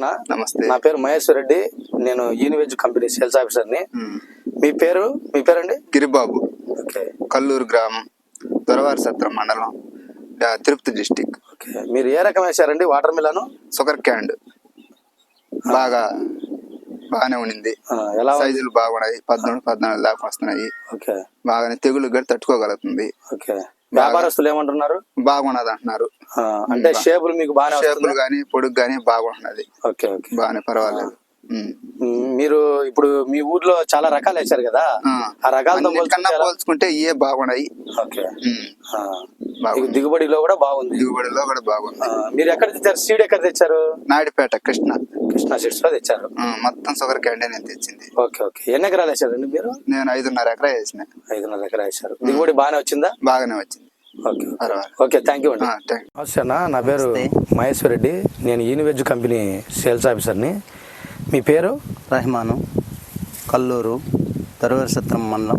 అన్న. నమస్తే. నా పేరు మహేశ్వర్ రెడ్డి. నేను యూనివెజ్ కంపెనీ సేల్స్ ఆఫీసర్ని. మీ పేరండి? గిరిబాబు. ఓకే. కల్లూరు గ్రామం, దొరవారి సత్రం మండలం, తిరుపతి డిస్టిక్. ఓకే. మీరు ఏ రకం వేశారండి వాటర్ మిలాను? షుగర్ క్యాండ్ బాగానే ఉండింది. ఎలా సైజులు బాగున్నాయి, 14 దాకా వస్తున్నాయి. ఓకే. బాగానే తెగులు గడి తట్టుకోగలుగుతుంది. ఓకే. వ్యాపారస్తులు ఏమంటున్నారు? బాగున్నది అంటున్నారు. అంటే షేపులు మీకు బాగా షేపులు గానీ పొడుగు గానీ బాగున్నది. ఓకే. ఓకే. బాగానే పర్వాలేదు. మీరు ఇప్పుడు మీ ఊర్లో చాలా రకాలు వేశారు కదా, ఆ రకాలతో పోల్చుకుంటే ఇవే బాగున్నాయి. ఓకే. దిగుబడిలో కూడా బాగుంది. మీరు ఎక్కడ తెచ్చారు? సీడ్ ఎక్కడ తెచ్చారు? నాయుడుపేట కృష్ణ సీడ్స్ లో తెచ్చారు. మొత్తం షుగర్ క్యాండే నేను తెచ్చింది. ఓకే. ఓకే. ఎన్ని ఎకరాలు వేసారండి మీరు? నేను 5.5 ఎకరా వేసిన. 5.5 ఎకరా వేశారు. దిగుబడి బాగానే వచ్చిందా? బాగానే వచ్చింది. ఓకే. థ్యాంక్ యూ అండి. నమస్తే అన్న. నా పేరు మహేశ్వర్ రెడ్డి. నేను యూనివెజ్ కంపెనీ సేల్స్ ఆఫీసర్ని. మీ పేరు? రహమాను, కల్లూరు, దొరవారి సత్రం మండలం,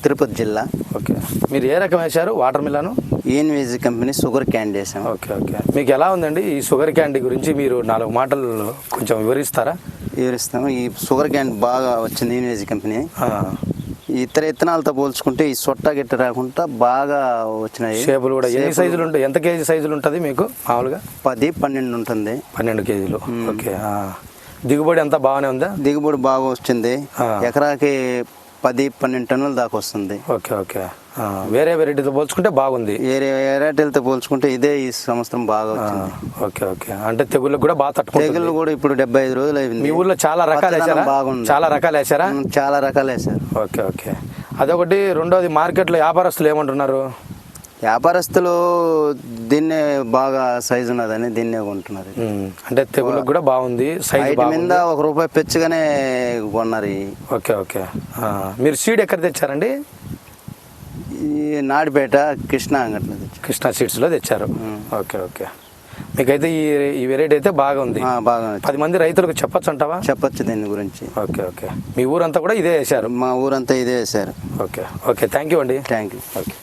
తిరుపతి జిల్లా. ఓకే. మీరు ఏ రకం వేశారు వాటర్ మిలాను? యూనివేజ్ కంపెనీ షుగర్ క్యాండీ వేసాం. ఓకే. ఓకే. మీకు ఎలా ఉందండి ఈ షుగర్ క్యాండీ గురించి? మీరు 4 మాటలు కొంచెం వివరిస్తారా? వివరిస్తాము. ఈ షుగర్ క్యాండీ బాగా వచ్చింది యూనివేజ్ కంపెనీ. ఇతర ఇత్తనాలతో పోల్చుకుంటే ఈ సొట్ట గిట్ట రాకుండా బాగా వచ్చినాయి. షేపులు కూడా ఎన్ని సైజులు ఉంటాయి? ఎంత కేజీ సైజులు ఉంటుంది మీకు మామూలుగా? 10-12 ఉంటుంది. 12 కేజీలు. ఓకే. దిగుబడి అంతా బాగానే ఉందా? దిగుబడి బాగా వచ్చింది. ఎకరాకి 10-12 టన్నుల దాకా వస్తుంది. ఓకే. ఓకే. వేరే వెరైటీతో పోల్చుకుంటే బాగుంది. వేరే వెరైటీలతో పోల్చుకుంటే ఇదే ఈ సంవత్సరం బాగా వచ్చింది. ఓకే. ఓకే. అంటే తెగుళ్ళకు కూడా బాగా తట్టుకుంటుంది. తెగుళ్ళు కూడా ఇప్పుడు 75 రోజులు అయింది. మీ ఊర్లో చాలా రకాలు వేసారా? బాగుంది. చాలా రకాలు వేసారా? చాలా రకాలు వేసారు. ఓకే. ఓకే. అదొకటి. రెండోది, మార్కెట్లో వ్యాపారస్తులు ఏమంటున్నారు? వ్యాపారస్తులు దీన్నే బాగా సైజు ఉన్నదని దీన్నే కొంటున్నారు. అంటే తెగుళ్ళకు కూడా బాగుంది. సైజు మీద ₹1 పెంచుగానే కొన్నారు. ఓకే. ఓకే. మీరు సీడ్ ఎక్కడ తెచ్చారండి? ఈ నాయుడుపేట కృష్ణ అంగట్లో కృష్ణ సీడ్స్లో తెచ్చారు. ఓకే. ఓకే. మీకైతే ఈ వెరైటీ అయితే బాగా ఉంది. బాగా 10 మంది రైతులకు చెప్పొచ్చు అంటావా? చెప్పొచ్చు దీని గురించి. ఓకే. ఓకే. మీ ఊరంతా కూడా ఇదే వేశారు? మా ఊరంతా ఇదే వేశారు. ఓకే. ఓకే. థ్యాంక్ యూ అండి. Thank you. ఓకే.